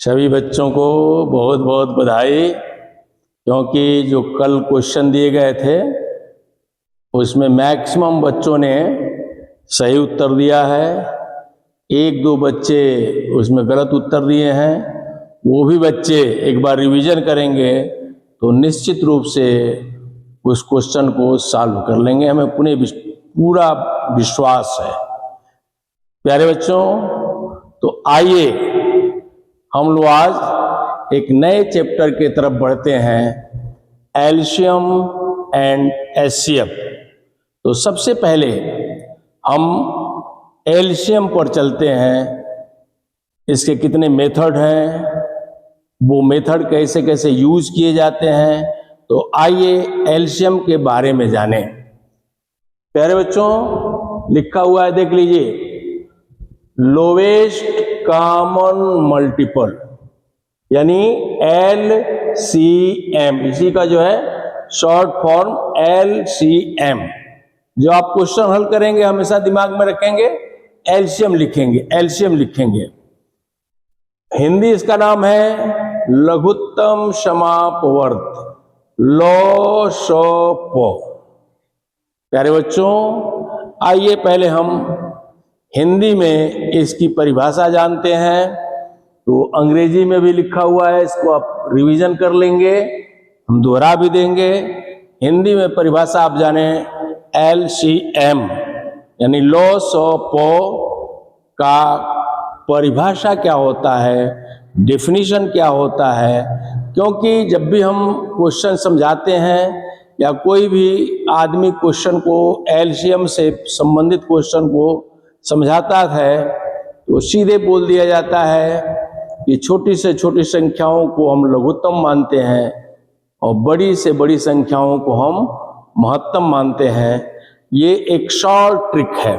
सभी बच्चों को बहुत बहुत बधाई, क्योंकि जो कल क्वेश्चन दिए गए थे उसमें मैक्सिमम बच्चों ने सही उत्तर दिया है। एक दो बच्चे उसमें गलत उत्तर दिए हैं। वो भी बच्चे एक बार रिवीजन करेंगे तो निश्चित रूप से उस क्वेश्चन को सॉल्व कर लेंगे, हमें पूरा विश्वास है। प्यारे बच्चों, तो आइए हम लोग आज एक नए चैप्टर की तरफ बढ़ते हैं, एल्शियम एंड एचसीएफ। तो सबसे पहले हम एल्शियम पर चलते हैं। इसके कितने मेथड हैं, वो मेथड कैसे कैसे यूज किए जाते हैं, तो आइए एल्शियम के बारे में जानें। प्यारे बच्चों, लिखा हुआ है, देख लीजिए, लोवेस्ट कॉमन मल्टीपल यानी LCM, इसी का जो है शॉर्ट फॉर्म LCM। जो आप क्वेश्चन हल करेंगे हमेशा दिमाग में रखेंगे, एल्शियम लिखेंगे, एल्शियम लिखेंगे। हिंदी इसका नाम है लघुत्तम समापवर्त, LCM। प्यारे बच्चों, आइए पहले हम हिंदी में इसकी परिभाषा जानते हैं। तो अंग्रेजी में भी लिखा हुआ है, इसको आप रिवीजन कर लेंगे, हम दोहरा भी देंगे। हिंदी में परिभाषा आप जाने, LCM यानी LCM का परिभाषा क्या होता है, डेफिनेशन क्या होता है। क्योंकि जब भी हम क्वेश्चन समझाते हैं या कोई भी आदमी क्वेश्चन को, LCM से संबंधित क्वेश्चन को समझाता है, तो सीधे बोल दिया जाता है कि छोटी से छोटी संख्याओं को हम लघुत्तम मानते हैं और बड़ी से बड़ी संख्याओं को हम महत्तम मानते हैं। ये एक शॉर्ट ट्रिक है।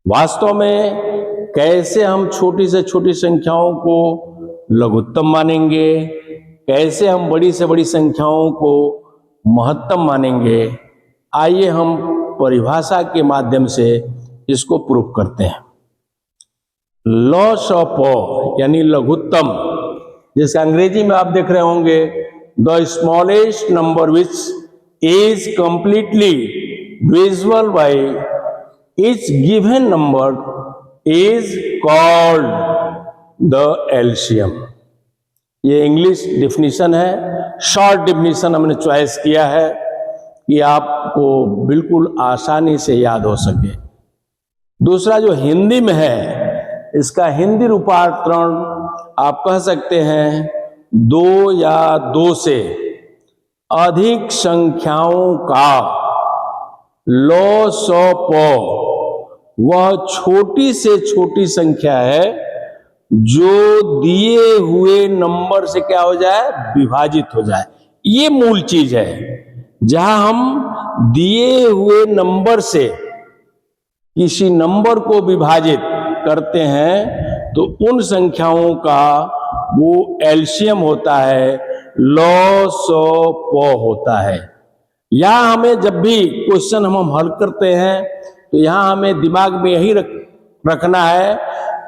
वास्तव में कैसे हम छोटी से छोटी संख्याओं को लघुत्तम मानेंगे, कैसे हम बड़ी से बड़ी संख्याओं को महत्तम मानेंगे, आइए हम परिभाषा के माध्यम से इसको प्रूव करते हैं। LCM यानी लघुत्तम, जिसका अंग्रेजी में आप देख रहे होंगे, the smallest number which is completely divisible by each given number is called the LCM। ये इंग्लिश डिफिनीशन है, शॉर्ट डिफिनीशन हमने चॉइस किया है कि आपको बिल्कुल आसानी से याद हो सके। दूसरा जो हिंदी में है, इसका हिंदी रूपांतरण आप कह सकते हैं, दो या दो से अधिक संख्याओं का LCM वह छोटी से छोटी संख्या है जो दिए हुए नंबर से क्या हो जाए, विभाजित हो जाए। ये मूल चीज है। जहां हम दिए हुए नंबर से किसी नंबर को विभाजित करते हैं तो उन संख्याओं का वो LCM होता है, LCM होता है। यहां हमें जब भी क्वेश्चन हम हल करते हैं तो यहां हमें दिमाग में यही रखना है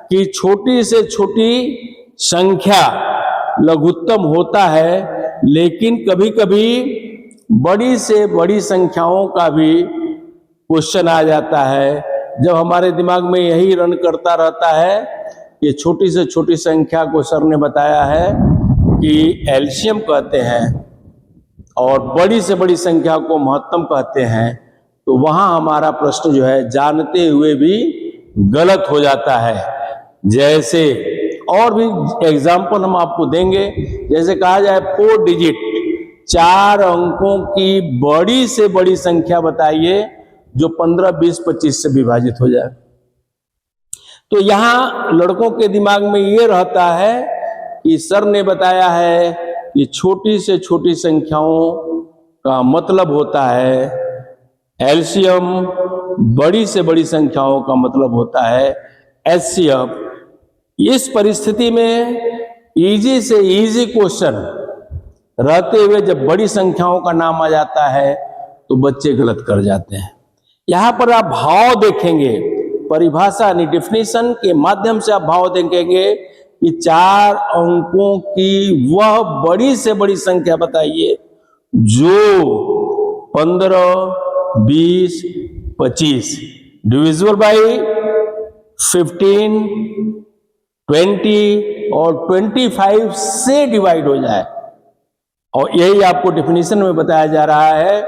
कि छोटी से छोटी संख्या लघुत्तम होता है, लेकिन कभी कभी बड़ी से बड़ी संख्याओं का भी क्वेश्चन आ जाता है। जब हमारे दिमाग में यही रन करता रहता है कि छोटी से छोटी संख्या को सर ने बताया है कि LCM कहते हैं और बड़ी से बड़ी संख्या को महत्तम कहते हैं, तो वहां हमारा प्रश्न जो है जानते हुए भी गलत हो जाता है। जैसे और भी एग्जाम्पल हम आपको देंगे, जैसे कहा जाए 4 डिजिट, 4 अंकों की बड़ी से बड़ी संख्या बताइए जो 15, 20, 25 से विभाजित हो जाए। तो यहां लड़कों के दिमाग में ये रहता है कि सर ने बताया है कि छोटी से छोटी संख्याओं का मतलब होता है LCM, बड़ी से बड़ी संख्याओं का मतलब होता है HCF। इस परिस्थिति में इजी से इजी क्वेश्चन रहते हुए जब बड़ी संख्याओं का नाम आ जाता है तो बच्चे गलत कर जाते हैं। यहां पर आप भाव देखेंगे, परिभाषा यानी डिफिनेशन के माध्यम से आप भाव देखेंगे कि 4 अंकों की वह बड़ी से बड़ी संख्या बताइए जो 15, 20, 25 डिविजिबल बाई 15, 20 और 25 से डिवाइड हो जाए। और यही आपको डेफिनेशन में बताया जा रहा है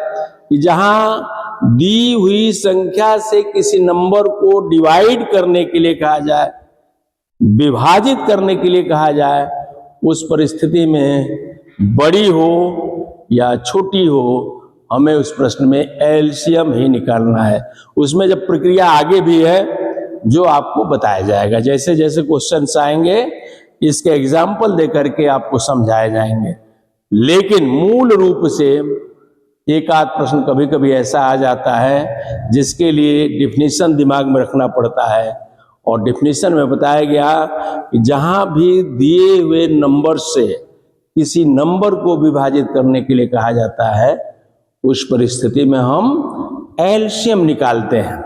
कि जहां दी हुई संख्या से किसी नंबर को डिवाइड करने के लिए कहा जाए, विभाजित करने के लिए कहा जाए, उस परिस्थिति में बड़ी हो या छोटी हो, हमें उस प्रश्न में एलसीएम ही निकालना है। उसमें जब प्रक्रिया आगे भी है जो आपको बताया जाएगा, जैसे जैसे क्वेश्चंस आएंगे इसके एग्जाम्पल देकर के आपको समझाए जाएंगे। लेकिन मूल रूप से एक आध प्रश्न कभी कभी ऐसा आ जाता है जिसके लिए डेफिनेशन दिमाग में रखना पड़ता है। और डेफिनेशन में बताया गया कि जहां भी दिए हुए नंबर से किसी नंबर को विभाजित करने के लिए कहा जाता है, उस परिस्थिति में हम एलसीएम निकालते हैं।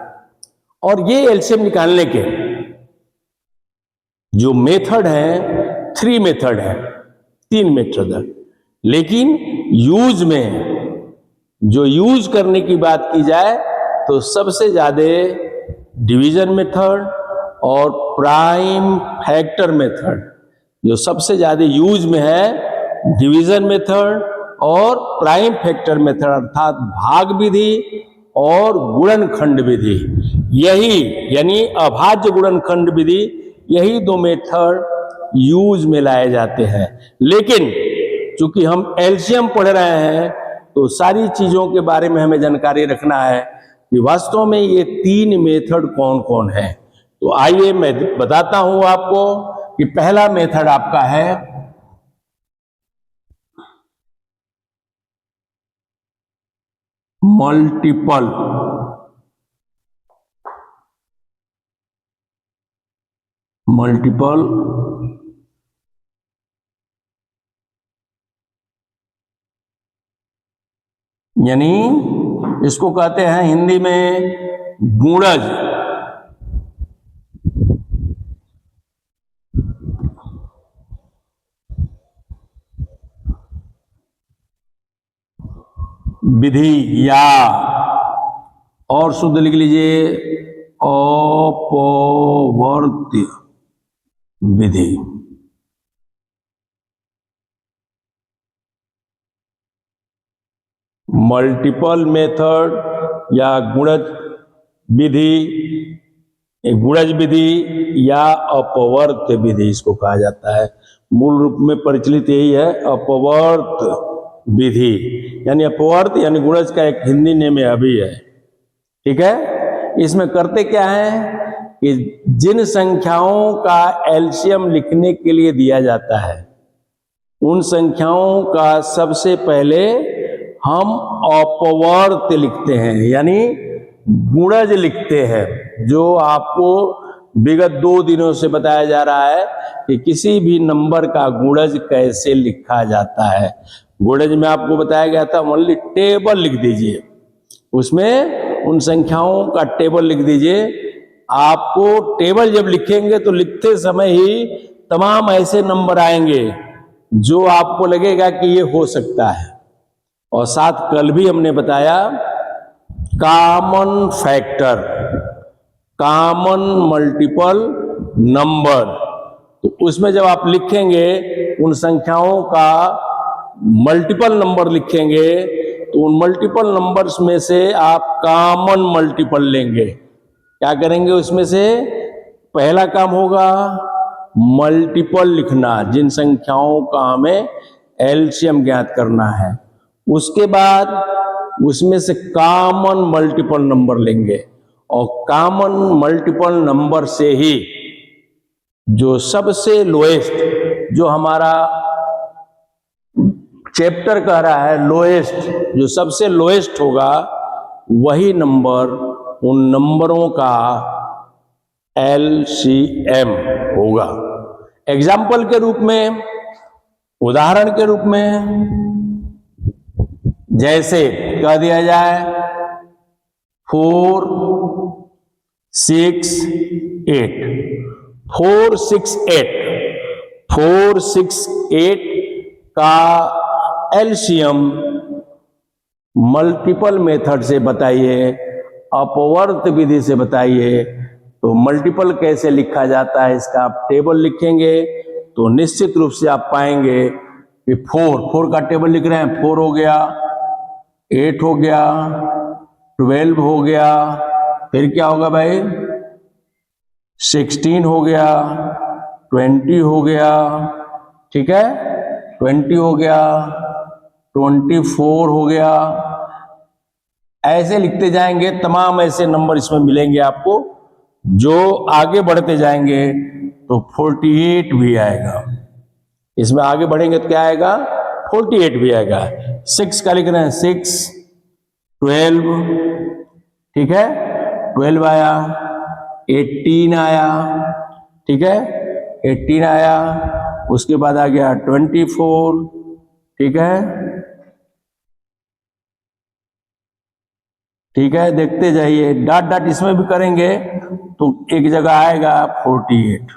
और ये एलसीएम निकालने के जो मेथड है, 3 मेथड है, 3 मेथड है। लेकिन यूज में जो यूज करने की बात की जाए तो सबसे ज्यादा डिवीजन मेथड और प्राइम फैक्टर मेथड, जो सबसे ज्यादा यूज में है डिवीजन मेथड और प्राइम फैक्टर मेथड, अर्थात भाग विधि और गुणनखंड विधि। यही यानी अभाज्य गुणनखंड विधि, यही 2 मेथड यूज में लाए जाते हैं। लेकिन चूंकि हम एलसीएम पढ़ रहे हैं तो सारी चीजों के बारे में हमें जानकारी रखना है कि वास्तव में ये 3 मेथड कौन कौन है। तो आइए मैं बताता हूं आपको कि पहला मेथड आपका है मल्टीपल यानी इसको कहते हैं हिंदी में गुणज। विधि या और शुद्ध लिख लीजिए अपवर्त्य विधि। मल्टीपल मेथड या गुणज विधि या अपवर्त्य विधि इसको कहा जाता है। मूल रूप में प्रचलित यही है अपवर्त्य विधि, यानी अपवर्त यानी गुणज का एक हिंदी नेम अभी है। ठीक है, इसमें करते क्या है कि जिन संख्याओं का एलसीएम लिखने के लिए दिया जाता है, उन संख्याओं का सबसे पहले हम अपवर्त लिखते हैं, यानी गुणज लिखते हैं। जो आपको विगत 2 दिनों से बताया जा रहा है कि किसी भी नंबर का गुणज कैसे लिखा जाता है। गुणज में आपको बताया गया था ओनली टेबल लिख दीजिए, उसमें उन संख्याओं का टेबल लिख दीजिए। आपको टेबल जब लिखेंगे तो लिखते समय ही तमाम ऐसे नंबर आएंगे जो आपको लगेगा कि ये हो सकता है। और साथ कल भी हमने बताया common factor, common multiple number. तो उसमें जब आप लिखेंगे उन संख्याओं का मल्टीपल नंबर लिखेंगे तो उन मल्टीपल नंबर्स में से आप कॉमन मल्टीपल लेंगे। क्या करेंगे, उसमें से पहला काम होगा मल्टीपल लिखना, जिन संख्याओं का हमें एलसीएम ज्ञात करना है। उसके बाद उसमें से कॉमन मल्टीपल नंबर लेंगे और कॉमन मल्टीपल नंबर से ही जो सबसे लोएस्ट, जो हमारा चैप्टर कह रहा है लोएस्ट, जो सबसे लोएस्ट होगा वही नंबर उन नंबरों का एलसीएम होगा। एग्जाम्पल के रूप में, उदाहरण के रूप में जैसे कह दिया जाए 4, 6, 8, 4, 6, 8। 4, 6, 8 का एलसीएम मल्टीपल मेथड से बताइए, अपवर्त विधि से बताइए। तो मल्टीपल कैसे लिखा जाता है, इसका आप टेबल लिखेंगे तो निश्चित रूप से आप पाएंगे कि 4 का टेबल लिख रहे हैं। 4 हो गया, 8 हो गया, 12 हो गया, फिर क्या होगा भाई, 16 हो गया, 20 हो गया, ठीक है, 20 हो गया, 24 हो गया। ऐसे लिखते जाएंगे, तमाम ऐसे नंबर इसमें मिलेंगे आपको। जो आगे बढ़ते जाएंगे तो 48 भी आएगा। इसमें आगे बढ़ेंगे तो क्या आएगा, 48 भी आएगा। 6 का लिख रहे हैं, 6, 12, ठीक है, 12 आया, 18 आया, ठीक है, 18 आया। उसके बाद आ गया 24, ठीक है, ठीक है, देखते जाइए, डॉट डॉट इसमें भी करेंगे तो एक जगह आएगा 48।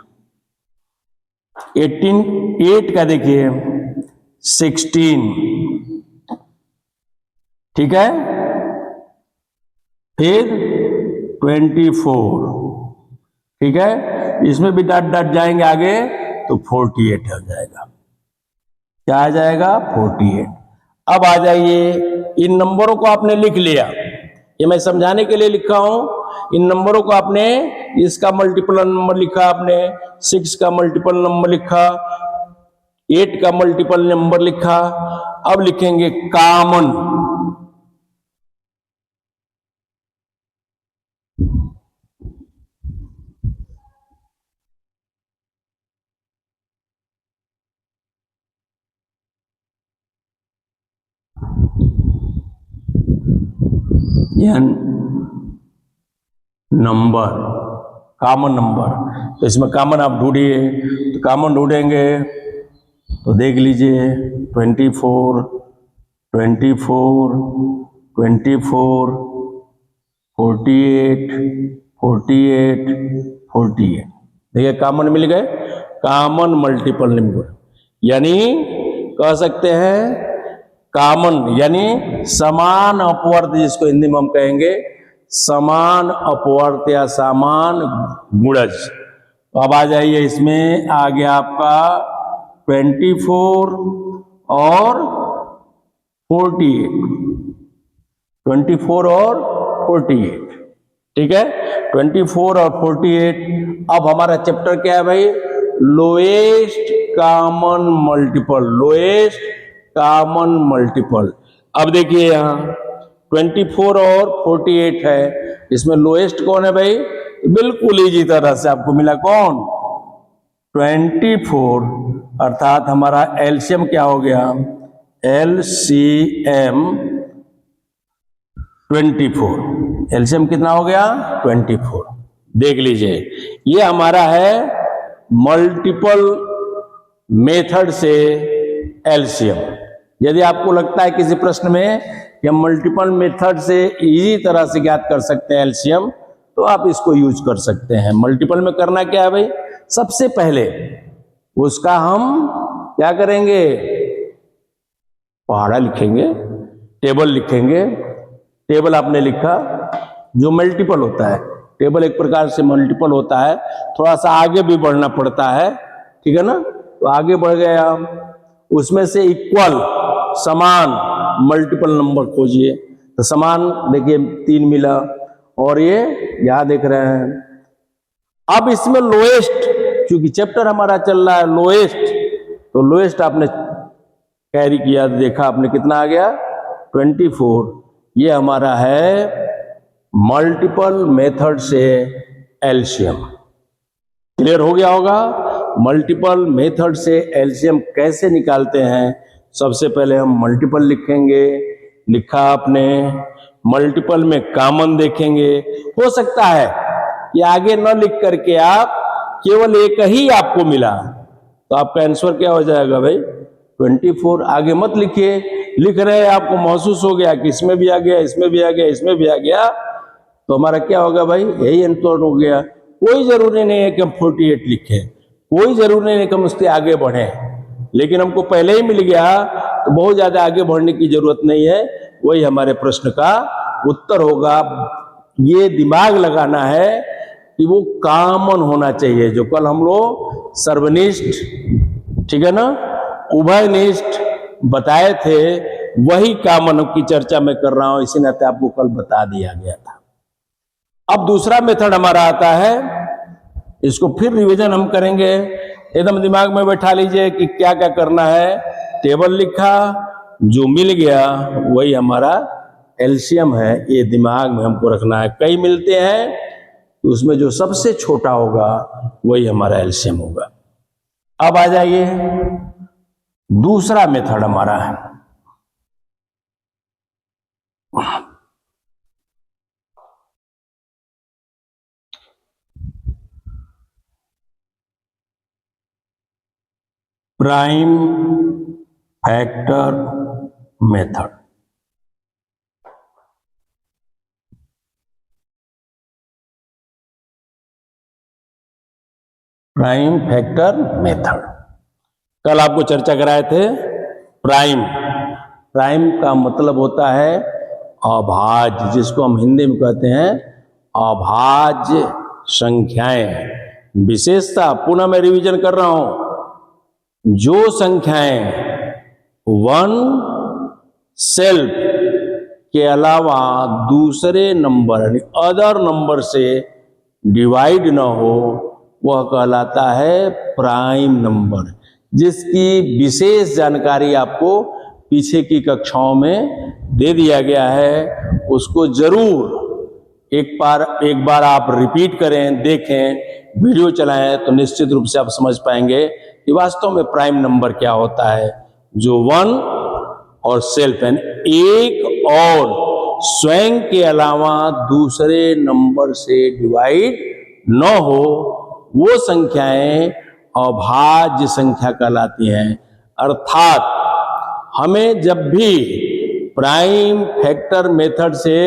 18, 8 का देखिए 16, ठीक है, फिर 24, ठीक है, इसमें भी डॉट डॉट जाएंगे आगे तो 48 हो जाएगा। क्या आ जाएगा, 48। अब आ जाइए, इन नंबरों को आपने लिख लिया, ये मैं समझाने के लिए लिखा हूं। इन नंबरों को आपने, इसका मल्टीपल नंबर लिखा आपने, 6 का मल्टीपल नंबर लिखा, 8 का मल्टीपल नंबर लिखा। अब लिखेंगे कॉमन। Number, common number. तो इसमें कॉमन आप ढूंढिए, तो कॉमन ढूंढेंगे तो देख लीजिए 24, 24, 24, 48, 48, 48। देखिए कॉमन मिल गए, कॉमन मल्टीपल नंबर, यानी कह सकते हैं कॉमन यानी समान अपवर्त, जिसको हिंदी में हम कहेंगे समान अपवर्त या समान गुणज। तो अब आ जाइए, इसमें आ गया आपका 24 और 48, 24 और 48, ठीक है, 24 और 48। अब हमारा चैप्टर क्या है भाई, lowest common multiple, lowest common multiple. अब देखिए यहां 24 और 48 है, इसमें लोएस्ट कौन है भाई, बिल्कुल इजी तरह से आपको मिला कौन, 24, अर्थात हमारा एलसीएम क्या हो गया, एलसीएम 24। एलसीएम कितना हो गया, 24। देख लीजिए, ये हमारा है मल्टीपल मेथड से एलसीएम। यदि आपको लगता है किसी प्रश्न में कि हम मल्टीपल मेथड से इजी तरह से ज्ञात कर सकते हैं एलसीएम, तो आप इसको यूज कर सकते हैं। मल्टीपल में करना क्या है भाई, सबसे पहले उसका हम क्या करेंगे, पहाड़ा लिखेंगे, टेबल लिखेंगे। टेबल आपने लिखा, जो मल्टीपल होता है, टेबल एक प्रकार से मल्टीपल होता है, थोड़ा सा आगे भी बढ़ना पड़ता है, ठीक है ना। तो आगे बढ़ गए हम, उसमें से इक्वल समान मल्टीपल नंबर खोजिए। तो समान देखिए 3 मिला, और ये यहां देख रहे हैं। अब इसमें लोएस्ट, क्योंकि चैप्टर हमारा चल रहा है लोएस्ट, तो लोएस्ट आपने कैरी किया, देखा आपने कितना आ गया, 24। ये हमारा है मल्टीपल मेथड से एलसीएम। क्लियर हो गया होगा, मल्टीपल मेथड से एलसीएम कैसे निकालते हैं। सबसे पहले हम मल्टीपल लिखेंगे, लिखा आपने, मल्टीपल में कॉमन देखेंगे। हो सकता है कि आगे न लिख करके आप केवल एक ही आपको मिला, तो आपका आंसर क्या हो जाएगा भाई, 24। आगे मत लिखिए, लिख रहे हैं आपको महसूस हो गया कि इसमें भी आ गया, इसमें भी आ गया, इसमें भी आ गया, तो हमारा क्या होगा भाई, यही आंसर हो गया। कोई जरूरी नहीं है कि हम 48 लिखें, कोई जरूरी नहीं कि हम उसके आगे बढ़े, लेकिन हमको पहले ही मिल गया तो बहुत ज्यादा आगे बढ़ने की जरूरत नहीं है। वही हमारे प्रश्न का उत्तर होगा। ये दिमाग लगाना है कि वो कॉमन होना चाहिए, जो कल हम लोग सर्वनिष्ठ, ठीक है ना, उभयनिष्ठ बताए थे, वही कॉमन की चर्चा मैं कर रहा हूं, इसी नाते आपको कल बता दिया गया था। अब दूसरा मेथड हमारा आता है, इसको फिर रिवीजन हम करेंगे। एकदम दिमाग में बैठा लीजिए कि क्या क्या करना है। टेबल लिखा, जो मिल गया वही हमारा एलसीएम है, ये दिमाग में हमको रखना है। कई मिलते हैं तो उसमें जो सबसे छोटा होगा वही हमारा एलसीएम होगा। अब आ जाइए, दूसरा मेथड हमारा है, prime factor method. Prime factor method कल आपको चर्चा कराए थे। प्राइम का मतलब होता है अभाज्य, जिसको हम हिंदी में कहते हैं अभाज्य संख्याएं। विशेषता पुनः मैं रिवीजन कर रहा हूं, जो संख्याएं वन सेल्फ के अलावा दूसरे नंबर यानी अदर नंबर से डिवाइड न हो, वह कहलाता है प्राइम नंबर, जिसकी विशेष जानकारी आपको पीछे की कक्षाओं में दे दिया गया है। उसको जरूर एक बार आप रिपीट करें, देखें, वीडियो चलाएं, तो निश्चित रूप से आप समझ पाएंगे कि वास्तव में प्राइम नंबर क्या होता है। जो वन और सेल्फ यानी एक और स्वयं के अलावा दूसरे नंबर से डिवाइड न हो, वो संख्याएं अभाज्य संख्या कहलाती हैं। अर्थात हमें जब भी प्राइम फैक्टर मेथड से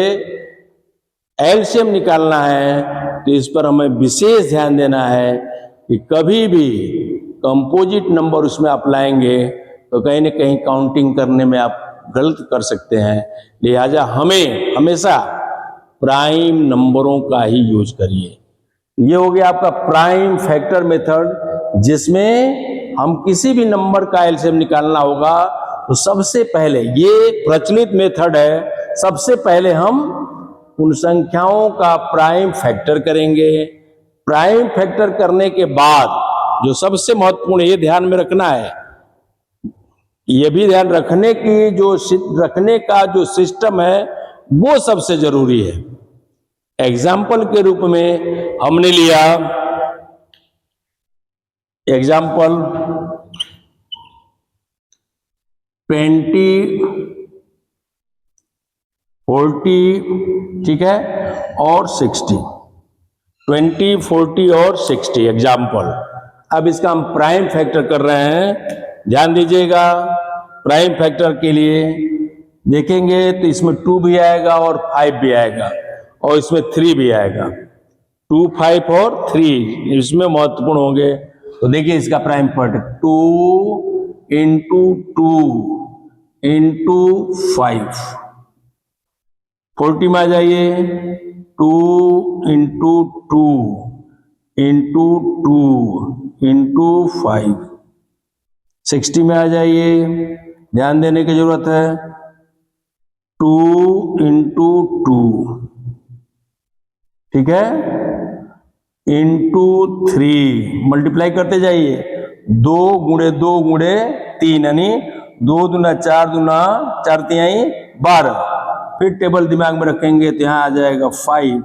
एलसीएम निकालना है तो इस पर हमें विशेष ध्यान देना है कि कभी भी कंपोजिट नंबर उसमें आप लाएंगे तो कहीं ना कहीं काउंटिंग करने में आप गलत कर सकते हैं। लिहाजा हमें हमेशा प्राइम नंबरों का ही यूज करिए। ये हो गया आपका प्राइम फैक्टर मेथड, जिसमें हम किसी भी नंबर का एलसीएम निकालना होगा तो सबसे पहले, ये प्रचलित मेथड है, सबसे पहले हम उन संख्याओं का प्राइम फैक्टर करेंगे। प्राइम फैक्टर करने के बाद जो सबसे महत्वपूर्ण, ये ध्यान में रखना है, ये भी ध्यान रखने की रखने का जो सिस्टम है वो सबसे जरूरी है। एग्जाम्पल के रूप में हमने लिया एग्जाम्पल 20, 40, ठीक है, और 60, 20, 40 और 60 एग्जाम्पल। अब इसका हम प्राइम फैक्टर कर रहे हैं, ध्यान दीजिएगा। प्राइम फैक्टर के लिए देखेंगे तो इसमें 2 भी आएगा और 5 भी आएगा और इसमें 3 भी आएगा। 2, 5 और 3 इसमें महत्वपूर्ण होंगे। तो देखिए इसका प्राइम फैक्टर 2 इंटू 2 इंटू 5, 40 में आ जाइए 2 इंटू 2 इंटू 2 इंटू 5, 60 में आ जाइए, ध्यान देने की जरूरत है, 2 इंटू 2, ठीक है, इंटू 3, मल्टीप्लाई करते जाइए, 2 गुणे 2 गुणे 3 यानी 2 दूना 4 दूना 4 तिहाई 12। फिर टेबल दिमाग में रखेंगे तो यहां आ जाएगा 5,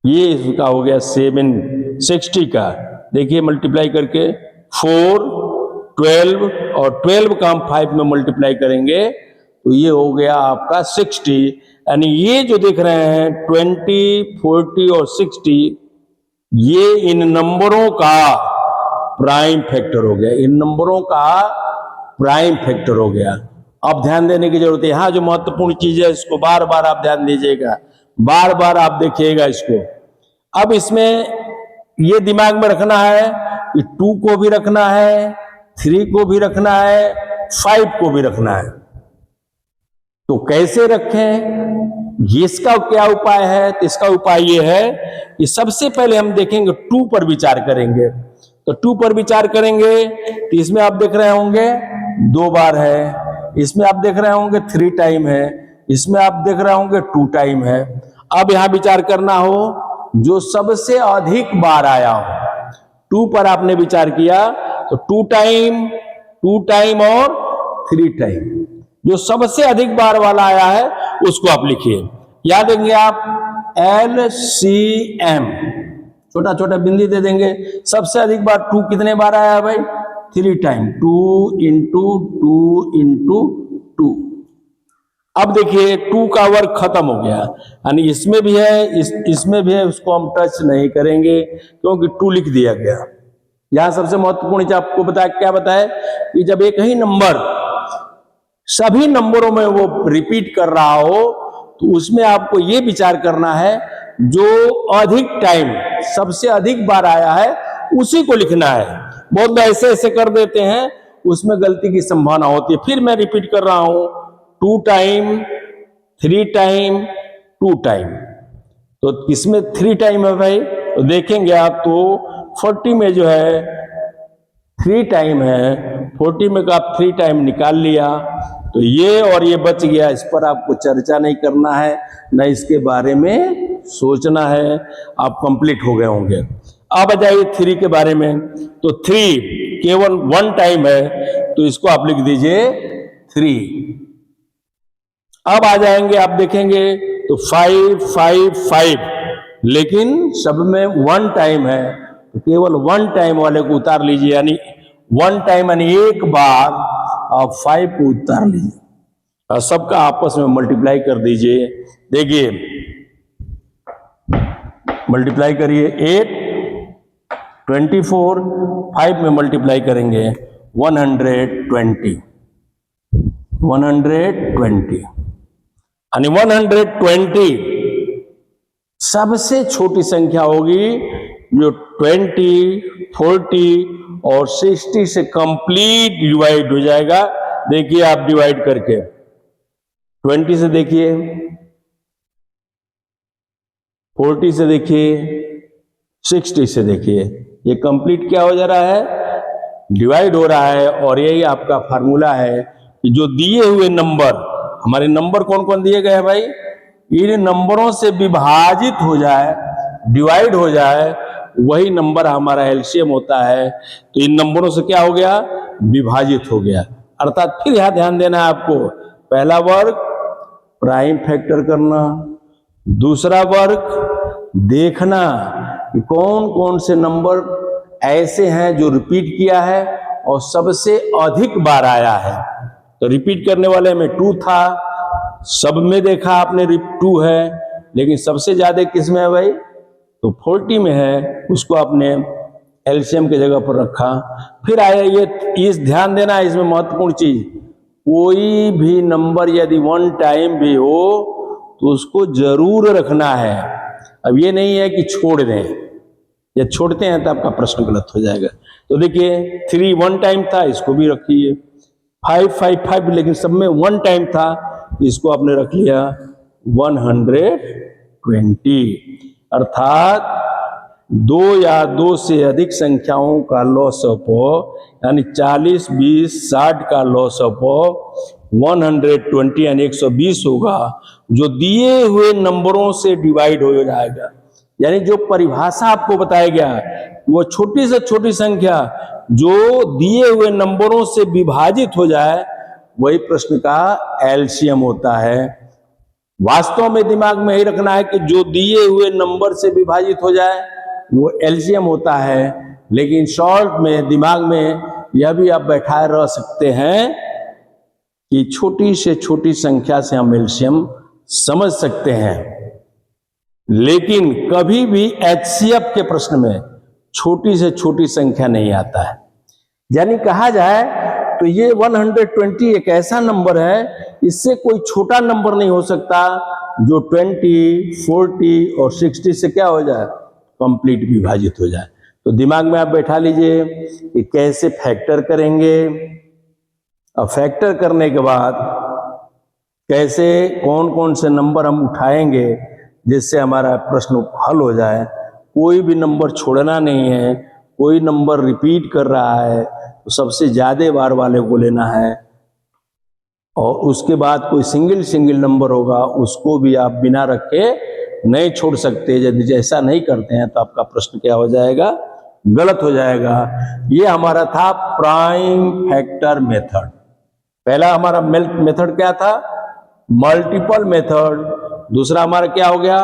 ये इसका हो गया 760 का। देखिए मल्टीप्लाई करके 4, 12 और 12 का हम 5 में मल्टीप्लाई करेंगे तो ये हो गया आपका 60। यानी ये जो देख रहे हैं 20, 40 और 60, ये इन नंबरों का प्राइम फैक्टर हो गया, इन नंबरों का प्राइम फैक्टर हो गया। अब ध्यान देने की जरूरत है, यहां जो महत्वपूर्ण चीज है इसको बार बार आप ध्यान दीजिएगा, बार बार आप देखिएगा इसको। अब इसमें ये दिमाग में रखना है कि 2 को भी रखना है, 3 को भी रखना है, 5 को भी रखना है। तो कैसे रखें, इसका क्या उपाय है? तो इसका उपाय ये है कि सबसे पहले हम देखेंगे 2 पर विचार करेंगे। तो 2 पर विचार करेंगे तो इसमें आप देख रहे होंगे 2 बार है, इसमें आप देख रहे होंगे 3 टाइम है, इसमें आप देख रहे होंगे 2 टाइम है। अब यहां विचार करना हो जो सबसे अधिक बार आया हो। 2 पर आपने विचार किया तो 2 टाइम और 3 टाइम, जो सबसे अधिक बार वाला आया है उसको आप लिखिए। याद देंगे आप LCM, छोटा छोटा बिंदी दे देंगे। सबसे अधिक बार 2 कितने बार आया है भाई? 3 टाइम, 2 इंटू 2। अब देखिए 2 का वर्क खत्म हो गया, यानी इसमें भी है, इसमें भी है, उसको हम टच नहीं करेंगे क्योंकि 2 लिख दिया गया। यहां सबसे महत्वपूर्ण चीज आपको बताया, क्या बताया कि जब एक ही नंबर सभी नंबरों में वो रिपीट कर रहा हो तो उसमें आपको ये विचार करना है जो अधिक टाइम सबसे अधिक बार आया है उसी को लिखना है। बहुत लोग ऐसे ऐसे कर देते हैं, उसमें गलती की संभावना होती है। फिर मैं रिपीट कर रहा हूं, 2 टाइम, 3 टाइम, 2 टाइम। तो किसमें 3 टाइम है भाई? तो देखेंगे आप तो 40 में जो है 3 टाइम है, 40 में का आप 3 टाइम निकाल लिया तो ये और ये बच गया। इस पर आपको चर्चा नहीं करना है, न इसके बारे में सोचना है, आप कंप्लीट हो गए होंगे। अब आ जाइए 3 के बारे में। तो 3 केवल 1 टाइम है तो इसको आप लिख दीजिए 3। अब आ जाएंगे, आप देखेंगे तो 5, 5, 5, लेकिन सब में 1 टाइम है तो केवल 1 टाइम वाले को उतार लीजिए, यानी 1 टाइम यानी एक बार आप 5 को उतार लीजिए और सबका आपस में मल्टीप्लाई कर दीजिए। देखिए मल्टीप्लाई करिए, 8, 24, 5 में मल्टीप्लाई करेंगे 120, 120 यानी 120 सबसे छोटी संख्या होगी जो 20, 40 और 60 से कंप्लीट डिवाइड हो जाएगा। देखिए आप डिवाइड करके 20 से देखिए, 40 से देखिए, 60 से देखिए, ये कंप्लीट क्या हो जा रहा है? डिवाइड हो रहा है। और यही आपका फार्मूला है कि जो दिए हुए नंबर, हमारे नंबर कौन कौन दिए गए हैं भाई? इन नंबरों से विभाजित हो जाए, डिवाइड हो जाए, वही नंबर हमारा एलसीएम होता है। तो इन नंबरों से क्या हो गया? विभाजित हो गया। अर्थात फिर यहां ध्यान देना है आपको, पहला वर्ग प्राइम फैक्टर करना, दूसरा वर्ग देखना कि कौन कौन से नंबर ऐसे हैं जो रिपीट किया है और सबसे अधिक बार आया है। तो रिपीट करने वाले में 2 था, सब में देखा आपने 2 है, लेकिन सबसे ज्यादा किस में है भाई? तो 40 में है, उसको आपने एलसीएम की जगह पर रखा। फिर आया ये, इस ध्यान देना है इसमें महत्वपूर्ण चीज, कोई भी नंबर यदि 1 टाइम भी हो तो उसको जरूर रखना है। अब ये नहीं है कि छोड़ दें, या छोड़ते हैं तो आपका प्रश्न गलत हो जाएगा। तो देखिए 3 1 टाइम था, इसको भी रखिए। 5 5 5 लेकिन सब में 1 टाइम था, इसको आपने रख लिया 120। अर्थात 2 या 2 से अधिक संख्याओं का लॉसअप यानी 40, 20, 60 का लॉसअप 120 यानी 120 होगा, जो दिए हुए नंबरों से डिवाइड हो जाएगा। यानी जो परिभाषा आपको बताया गया वो छोटी से छोटी संख्या जो दिए हुए नंबरों से विभाजित हो जाए वही प्रश्न का एलसीएम होता है। वास्तव में दिमाग में ही रखना है कि जो दिए हुए नंबर से विभाजित हो जाए वो एलसीएम होता है, लेकिन शॉर्ट में दिमाग में यह भी आप बैठाए रह सकते हैं कि छोटी से छोटी संख्या से हम एलसीएम समझ सकते हैं, लेकिन कभी भी एचसीएफ के प्रश्न में छोटी से छोटी संख्या नहीं आता है। यानी कहा जाए तो ये 120 एक ऐसा नंबर है, इससे कोई छोटा नंबर नहीं हो सकता जो 20, 40 और 60 से क्या हो जाए, कंप्लीट विभाजित हो जाए। तो दिमाग में आप बैठा लीजिए कि कैसे फैक्टर करेंगे, और फैक्टर करने के बाद कैसे कौन कौन से नंबर हम उठाएंगे जिससे हमारा प्रश्न हल हो जाए। कोई भी नंबर छोड़ना नहीं है, कोई नंबर रिपीट कर रहा है तो सबसे ज्यादा बार वाले को लेना है, और उसके बाद कोई सिंगल नंबर होगा उसको भी आप बिना रखे नहीं छोड़ सकते। यदि ऐसा नहीं करते हैं तो आपका प्रश्न क्या हो जाएगा, गलत हो जाएगा। ये हमारा था प्राइम फैक्टर मेथड। पहला हमारा मेथड क्या था, मल्टीपल मेथड। दूसरा हमारा क्या हो गया,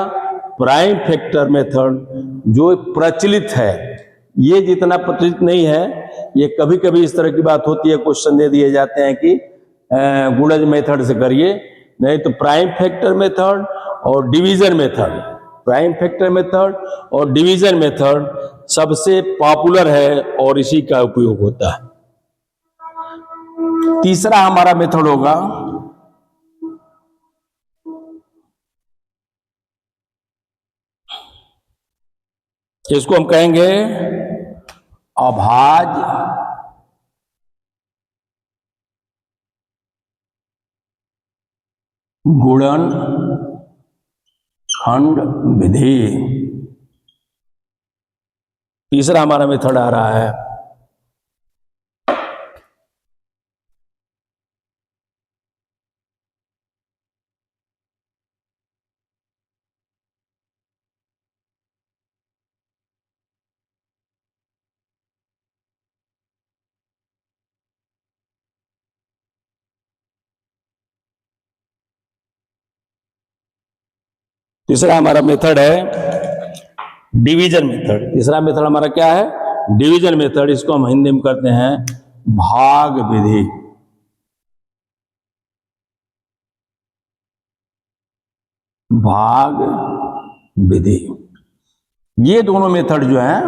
प्राइम फैक्टर मेथड, जो प्रचलित है। ये जितना प्रचलित नहीं है, ये कभी कभी इस तरह की बात होती है, क्वेश्चन दे दिए जाते हैं कि गुणज मेथड से करिए, नहीं तो प्राइम फैक्टर मेथड और division method. Prime factor method और डिवीजन मेथड सबसे पॉपुलर है और इसी का उपयोग होता है। तीसरा हमारा मेथड होगा इसको हम कहेंगे अभाज्य गुणनखंड विधि। तीसरा हमारा मेथड आ रहा है। तीसरा हमारा मेथड है डिवीजन मेथड। तीसरा मेथड हमारा क्या है, डिवीजन मेथड। इसको हम हिंदी में करते हैं भाग विधि। भाग विधि। ये दोनों मेथड जो हैं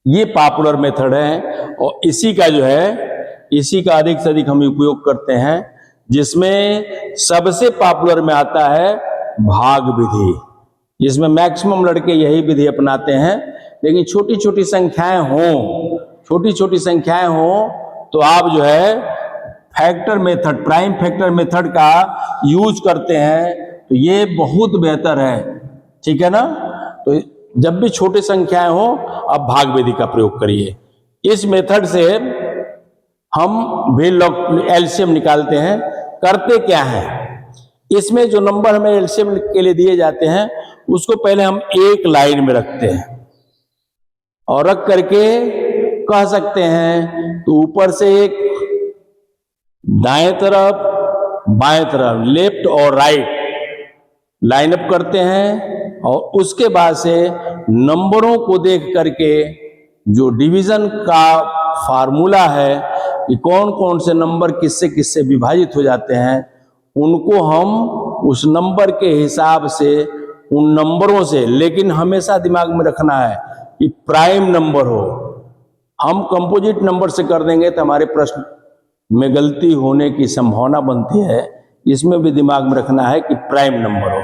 ये पॉपुलर मेथड है, और इसी का जो है इसी का अधिक से अधिक हम उपयोग करते हैं, जिसमें सबसे पॉपुलर में आता है भाग विधि। जिसमें मैक्सिमम लड़के यही विधि अपनाते हैं। लेकिन छोटी छोटी संख्याएं हों तो आप जो है factor method, prime factor method का यूज करते हैं तो ये बहुत बेहतर है, ठीक है ना। तो जब भी छोटी संख्याएं हो आप भाग विधि का प्रयोग करिए। इस मेथड से हम भी एलसीएम निकालते हैं। करते क्या है, इसमें जो नंबर हमें एलसीएम के लिए दिए जाते हैं उसको पहले हम एक लाइन में रखते हैं, और रख करके कह सकते हैं तो ऊपर से एक दाएं तरफ बाएं तरफ, लेफ्ट और राइट लाइन अप करते हैं, और उसके बाद से नंबरों को देख करके जो डिवीजन का फार्मूला है कि कौन कौन से नंबर किससे किससे विभाजित हो जाते हैं, उनको हम उस नंबर के हिसाब से उन नंबरों से, लेकिन हमेशा दिमाग में रखना है कि प्राइम नंबर हो। हम कंपोजिट नंबर से कर देंगे तो हमारे प्रश्न में गलती होने की संभावना बनती है। इसमें भी दिमाग में रखना है कि प्राइम नंबर हो।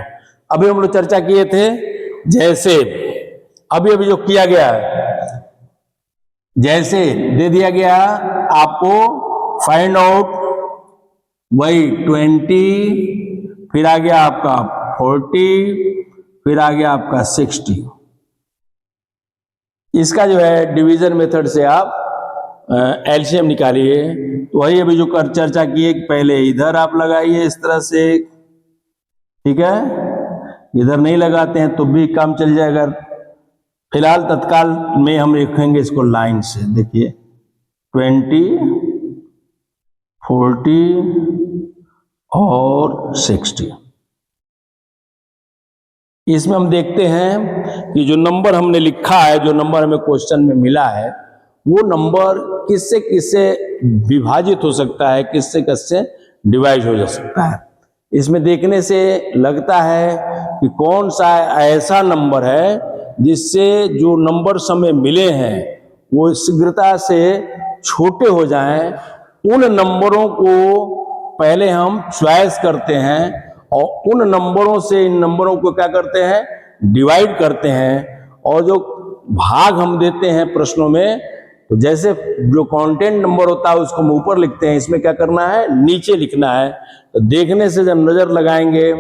अभी हम लोग चर्चा किए थे, जैसे अभी जो किया गया है, जैसे दे दिया गया आपको फाइंड आउट वही 20, फिर आ गया आपका 40, फिर आ गया आपका 60। इसका जो है डिवीजन मेथड से आप एलसीएम निकालिए। वही अभी जो कर चर्चा किए कि पहले इधर आप लगाइए इस तरह से, ठीक है। इधर नहीं लगाते हैं तो भी काम चल जाएगा। फिलहाल तत्काल में हम लिखेंगे इसको लाइन से। देखिए 20, 40 और 60। इसमें हम देखते हैं कि जो नंबर हमने लिखा है, जो नंबर हमें क्वेश्चन में मिला है, वो नंबर किससे किससे विभाजित हो सकता है, किससे किससे डिवाइड हो जा सकता है। इसमें देखने से लगता है कि कौन सा ऐसा नंबर है जिससे जो नंबर हमें मिले हैं वो शीघ्रता से छोटे हो जाएं। उन नंबरों को पहले हम चॉइस करते हैं और उन नंबरों से इन नंबरों को क्या करते हैं, डिवाइड करते हैं, और जो भाग हम देते हैं प्रश्नों में, तो जैसे जो कंटेंट नंबर होता है उसको हम ऊपर लिखते हैं, इसमें क्या करना है, नीचे लिखना है। तो देखने से जब नजर लगाएंगे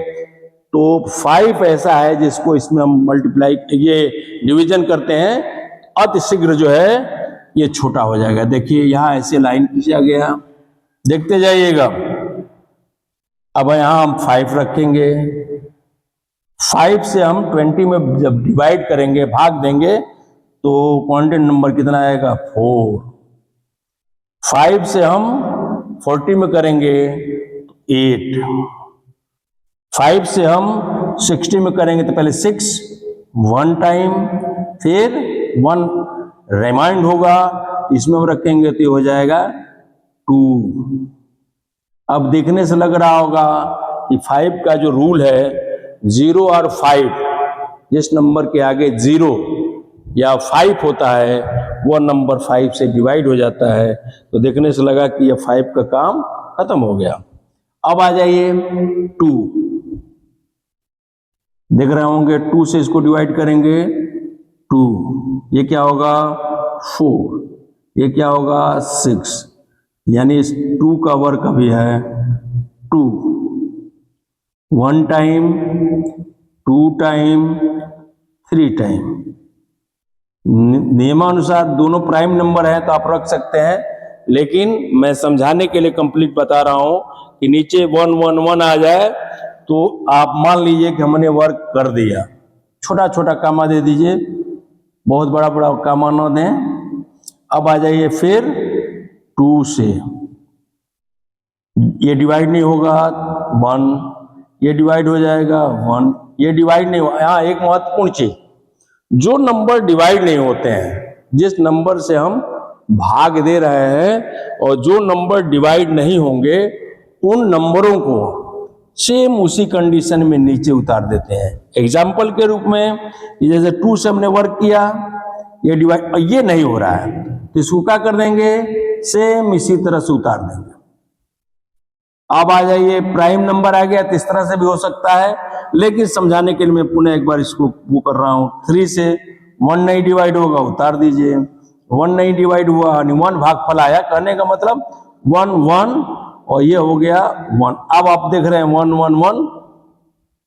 तो 5 ऐसा है जिसको इसमें हम मल्टीप्लाई, ये डिवीजन करते हैं, अतिशीघ्र जो है ये छोटा हो जाएगा। देखिए यहां ऐसे लाइन खींचा गया, देखते जाइएगा। अब यहां हम 5 रखेंगे, 5 से हम 20 में जब डिवाइड करेंगे, भाग देंगे, तो क्वांटिटी नंबर कितना आएगा, 4। 5 से हम 40 में करेंगे, 8। 5 से हम 60 में करेंगे तो पहले 6 1 टाइम, फिर 1 रिमाइंड होगा, इसमें हम रखेंगे तो ये हो जाएगा 2। अब देखने से लग रहा होगा कि 5 का जो रूल है, 0 और 5, जिस नंबर के आगे 0 या 5 होता है वो नंबर 5 से डिवाइड हो जाता है। तो देखने से लगा कि ये 5 का काम खत्म हो गया। अब आ जाइए 2, देख रहे होंगे 2 से इसको डिवाइड करेंगे, 2, ये क्या होगा 4, ये क्या होगा 6, यानी इस 2 का वर्क अभी है 2। 1 टाइम, 2 टाइम, 3 टाइम। नियमानुसार दोनों प्राइम नंबर है तो आप रख सकते हैं, लेकिन मैं समझाने के लिए कंप्लीट बता रहा हूं कि नीचे 1 1 1 आ जाए तो आप मान लीजिए कि हमने वर्क कर दिया। छोटा छोटा कामा दे दीजिए, बहुत बड़ा बड़ा कामा न दें। अब आ जाइए फिर 2 से, ये डिवाइड नहीं होगा 1, ये डिवाइड हो जाएगा 1, ये डिवाइड नहीं होगा। यहाँ एक महत्वपूर्ण चीज, जो नंबर डिवाइड नहीं होते हैं, जिस नंबर से हम भाग दे रहे हैं, और जो नंबर डिवाइड नहीं होंगे उन नंबरों को सेम उसी कंडीशन में नीचे उतार देते हैं। एग्जाम्पल के रूप में जैसे 2 से हमने वर्क किया, ये डिवाइड, ये नहीं हो रहा है तो इसको क्या कर देंगे, सेम इसी तरह से उतार देंगे। अब आ जाइए प्राइम नंबर आ गया, तो इस तरह से भी हो सकता है, लेकिन समझाने के लिए मैं पुनः एक बार इसको वो कर रहा हूं। 3 से 1 नहीं डिवाइड होगा, उतार दीजिए। 1 नहीं डिवाइड हुआ, 1 भाग फल आया, कहने का मतलब 1 1, और ये हो गया 1। अब आप देख रहे हैं 1 1 1,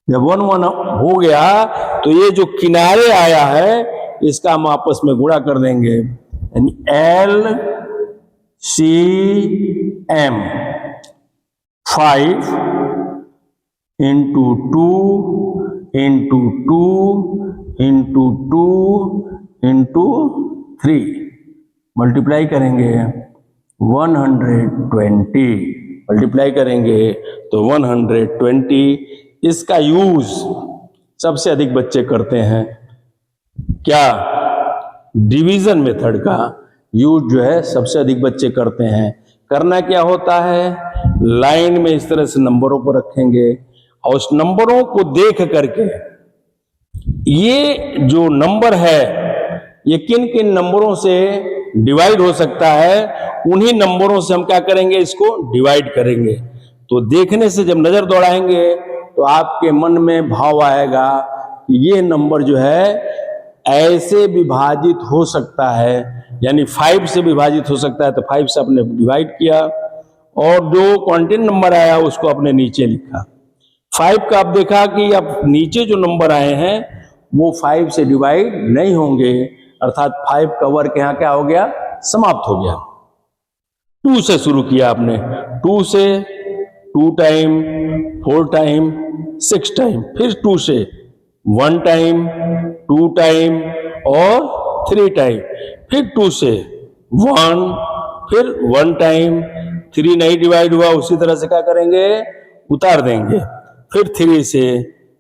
जब 1 1 हो गया तो ये जो किनारे आया है इसका हम आपस में गुणा कर देंगे, यानी LCM 5 into 2 into 2 into 2 into 3 multiply करेंगे 120, मल्टीप्लाई करेंगे तो 120। इसका यूज सबसे अधिक बच्चे करते हैं, क्या, डिवीजन मेथड का यूज जो है सबसे अधिक बच्चे करते हैं। करना क्या होता है, लाइन में इस तरह से नंबरों को रखेंगे और उस नंबरों को देख करके ये जो नंबर है ये किन किन नंबरों से डिवाइड हो सकता है, उन्हीं नंबरों से हम क्या करेंगे, इसको डिवाइड करेंगे। तो देखने से जब नजर दौड़ाएंगे तो आपके मन में भाव आएगा कि ये नंबर जो है ऐसे विभाजित हो सकता है, यानी 5 से विभाजित हो सकता है। तो 5 से आपने डिवाइड किया और जो क्वांटिटी नंबर आया उसको आपने नीचे लिखा। 5 का आप देखा कि अब नीचे जो नंबर आए हैं वो 5 से डिवाइड नहीं होंगे, अर्थात 5 का वर्क यहाँ क्या हो गया, समाप्त हो गया। 2 से शुरू किया आपने, 2 से 2 टाइम, 4 टाइम, 6 टाइम, फिर 2 से 1 टाइम, 2 टाइम और 3 टाइम, फिर 2 से 1, फिर 1 टाइम, 3 नहीं डिवाइड हुआ, उसी तरह से क्या करेंगे, उतार देंगे। फिर 3 से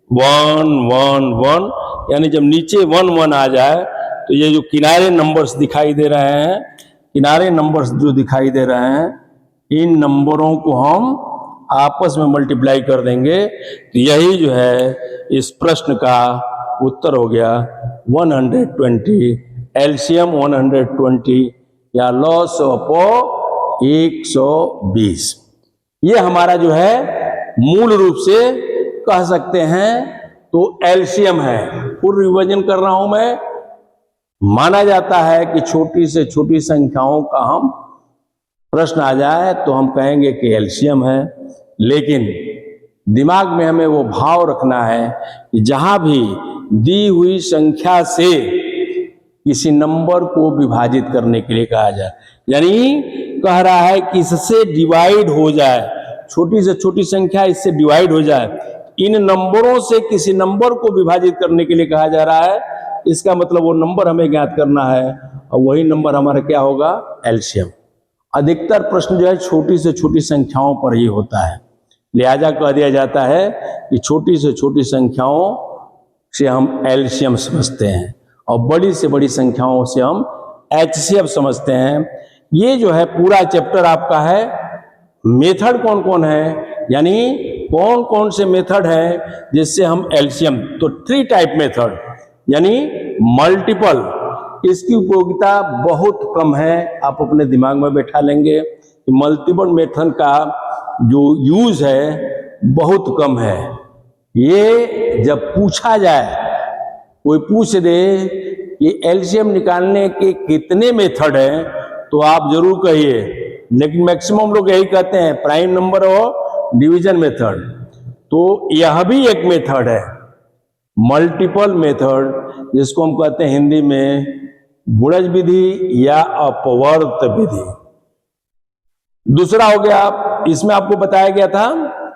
1 1 1, यानी जब नीचे 1 1 आ जाए तो ये जो किनारे नंबर्स दिखाई दे रहे हैं, किनारे नंबर्स जो दिखाई दे रहे हैं, इन नंबरों को हम आपस में मल्टीप्लाई कर देंगे। तो यही जो है इस प्रश्न का उत्तर हो गया 120, एलसीएम 120 या लॉस ऑफ 120। ये हमारा जो है मूल रूप से कह सकते हैं तो एलसीएम है। पूर्ण रिवीजन कर रहा हूं मैं, माना जाता है कि छोटी से छोटी संख्याओं का हम प्रश्न आ जाए तो हम कहेंगे कि एलसीएम है, लेकिन दिमाग में हमें वो भाव रखना है कि जहां भी दी हुई संख्या से किसी नंबर को विभाजित करने के लिए कहा जाए, यानी कह रहा है कि इससे डिवाइड हो जाए, छोटी से छोटी संख्या इससे डिवाइड हो जाए, इन नंबरों से किसी नंबर को विभाजित करने के लिए कहा जा रहा है। इसका मतलब वो नंबर हमें ज्ञात करना है और वही नंबर हमारा क्या होगा, एलसीएम। अधिकतर प्रश्न जो है छोटी से छोटी संख्याओं पर ही होता है, लिहाजा कह दिया जाता है कि छोटी से छोटी संख्याओं से हम एलसीएम समझते हैं और बड़ी से बड़ी संख्याओं से हम एचसीएफ समझते हैं। ये जो है पूरा चैप्टर आपका है मेथड कौन कौन है, यानी कौन कौन से मेथड हैं जिससे हम एलसीएम, तो 3 टाइप मेथड, यानी मल्टीपल, इसकी उपयोगिता बहुत कम है। आप अपने दिमाग में बैठा लेंगे कि मल्टीपल मेथड का जो यूज है बहुत कम है। ये जब पूछा जाए, कोई पूछ दे कि एलसीएम निकालने के कितने मेथड हैं, तो आप जरूर कहिए, लेकिन मैक्सिमम लोग यही कहते हैं प्राइम नंबर और डिवीजन मेथड। तो यह भी एक मेथड है मल्टीपल मेथड, जिसको हम कहते हैं हिंदी में गुणज विधि या अपवर्त विधि। दूसरा हो गया, इसमें आपको बताया गया था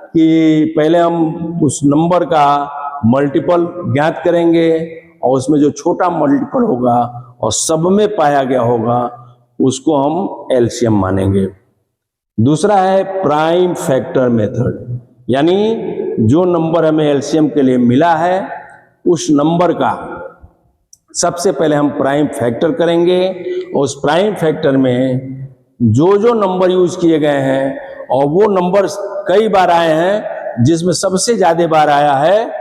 कि पहले हम उस नंबर का मल्टीपल ज्ञात करेंगे और उसमें जो छोटा मल्टीपल होगा और सब में पाया गया होगा उसको हम एलसीएम मानेंगे। दूसरा है प्राइम फैक्टर मेथड, यानी जो नंबर हमें एलसीएम के लिए मिला है उस नंबर का सबसे पहले हम प्राइम फैक्टर करेंगे और उस प्राइम फैक्टर में जो नंबर यूज किए गए हैं और वो नंबर कई बार आए हैं जिसमें सबसे ज्यादा बार आया है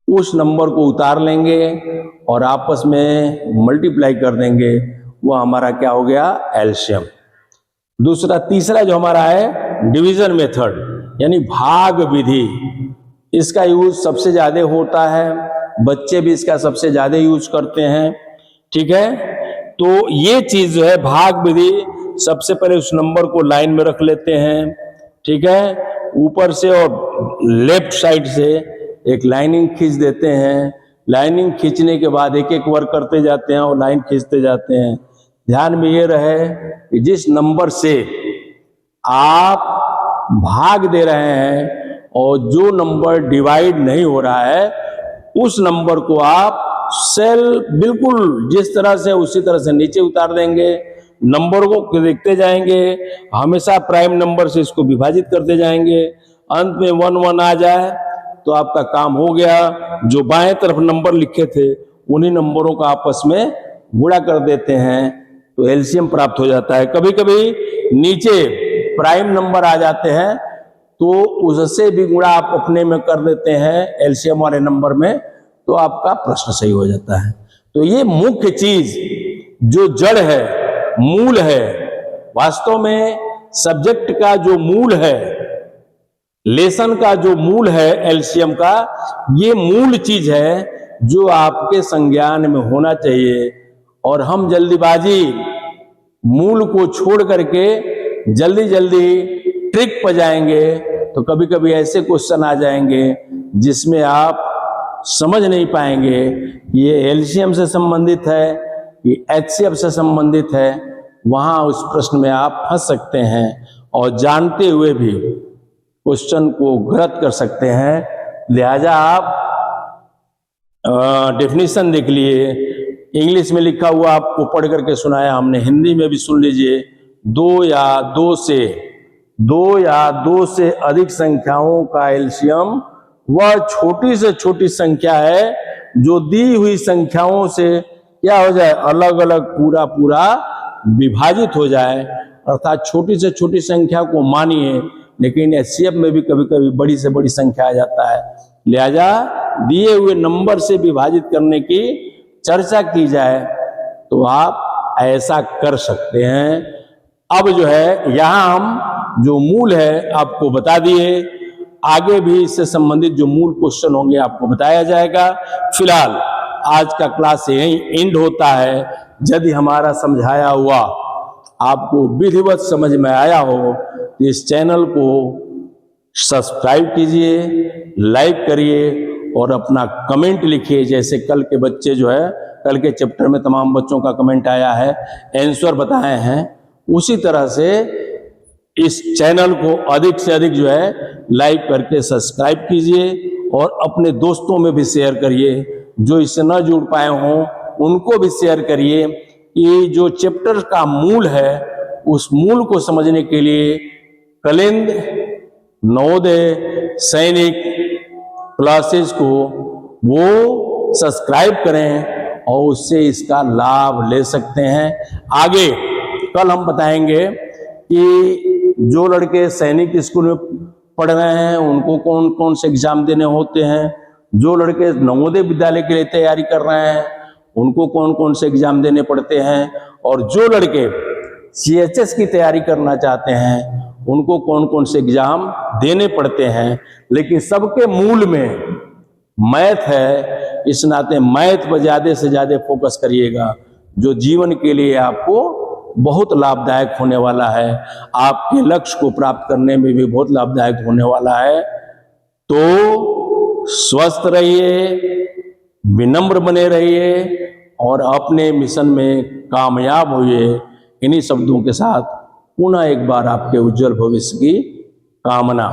उस नंबर को उतार लेंगे और आपस में मल्टीप्लाई कर देंगे, वो हमारा क्या हो गया, एलसीएम। तीसरा जो हमारा है डिवीजन मेथड, यानी भाग विधि, इसका यूज सबसे ज्यादा होता है, बच्चे भी इसका सबसे ज्यादा यूज करते हैं, ठीक है। तो ये चीज जो है भाग विधि, सबसे पहले उस नंबर को लाइन में रख लेते हैं, ठीक है, ऊपर से और लेफ्ट साइड से एक लाइनिंग खींच देते हैं, लाइनिंग खींचने के बाद एक एक वर्क करते जाते हैं और लाइन खींचते जाते हैं। ध्यान में ये रहे कि जिस नंबर से आप भाग दे रहे हैं और जो नंबर डिवाइड नहीं हो रहा है उस नंबर को आप सेल बिल्कुल जिस तरह से उसी तरह से नीचे उतार देंगे, नंबरों को देखते जाएंगे, हमेशा प्राइम नंबर से इसको विभाजित करते जाएंगे, अंत में 1 1 आ जाए तो आपका काम हो गया। जो बाएं तरफ नंबर लिखे थे उन्हीं नंबरों का आपस में गुणा कर देते हैं तो एलसीएम प्राप्त हो जाता है। कभी कभी नीचे प्राइम नंबर आ जाते हैं तो उससे भी गुणा आप अपने में कर देते हैं एलसीएम वाले नंबर में, तो आपका प्रश्न सही हो जाता है। तो ये मुख्य चीज जो जड़ है, मूल है, वास्तव में सब्जेक्ट का जो मूल है, लेसन का जो मूल है एलसीएम का, ये मूल चीज है जो आपके संज्ञान में होना चाहिए। और हम जल्दीबाजी मूल को छोड़ करके जल्दी जल्दी ट्रिक पर जाएंगे तो कभी कभी ऐसे क्वेश्चन आ जाएंगे जिसमें आप समझ नहीं पाएंगे ये एलसीएम से संबंधित है, ये एचसीएफ से संबंधित है। वहां उस प्रश्न में आप फंस सकते हैं और जानते हुए भी क्वेश्चन को गलत कर सकते हैं। लिहाजा आप डेफिनेशन देख लिए, इंग्लिश में लिखा हुआ आपको पढ़ करके सुनाया हमने, हिंदी में भी सुन लीजिए। दो या दो से अधिक संख्याओं का एलसीएम वह छोटी से छोटी संख्या है जो दी हुई संख्याओं से क्या हो जाए, अलग अलग पूरा विभाजित हो जाए। अर्थात छोटी से छोटी संख्या को मानिए, लेकिन एचसीएफ में भी कभी कभी बड़ी से बड़ी संख्या आ जाता है। लिहाजा दिए हुए नंबर से विभाजित करने की चर्चा की जाए तो आप ऐसा कर सकते हैं। अब जो है यहां हम जो मूल है आपको बता दिए, आगे भी इससे संबंधित जो मूल क्वेश्चन होंगे आपको बताया जाएगा। फिलहाल आज का क्लास यहीं एंड होता है। यदि हमारा समझाया हुआ आपको विधिवत समझ में आया हो तो इस चैनल को सब्सक्राइब कीजिए, लाइक करिए और अपना कमेंट लिखिए। जैसे कल के बच्चे जो है, कल के चैप्टर में तमाम बच्चों का कमेंट आया है, आंसर बताए हैं, उसी तरह से इस चैनल को अधिक से अधिक जो है लाइक करके सब्सक्राइब कीजिए और अपने दोस्तों में भी शेयर करिए। जो इससे न जुड़ पाए हों उनको भी शेयर करिए कि जो चैप्टर का मूल है उस मूल को समझने के लिए कलिंद नवोदय सैनिक क्लासेस को वो सब्सक्राइब करें और उससे इसका लाभ ले सकते हैं। आगे कल हम बताएंगे कि जो लड़के सैनिक स्कूल में पढ़ रहे हैं उनको कौन कौन से एग्जाम देने होते हैं, जो लड़के नवोदय विद्यालय के लिए तैयारी कर रहे हैं उनको कौन कौन से एग्जाम देने पड़ते हैं, और जो लड़के CHS की तैयारी करना चाहते हैं उनको कौन कौन से एग्जाम देने पड़ते हैं। लेकिन सबके मूल में मैथ है, इस नाते मैथ पर ज्यादा से ज्यादा फोकस करिएगा, जो जीवन के लिए आपको बहुत लाभदायक होने वाला है, आपके लक्ष्य को प्राप्त करने में भी बहुत लाभदायक होने वाला है। तो स्वस्थ रहिए, विनम्र बने रहिए और अपने मिशन में कामयाब होइए। इन्हीं शब्दों के साथ पुनः एक बार आपके उज्जवल भविष्य की कामना।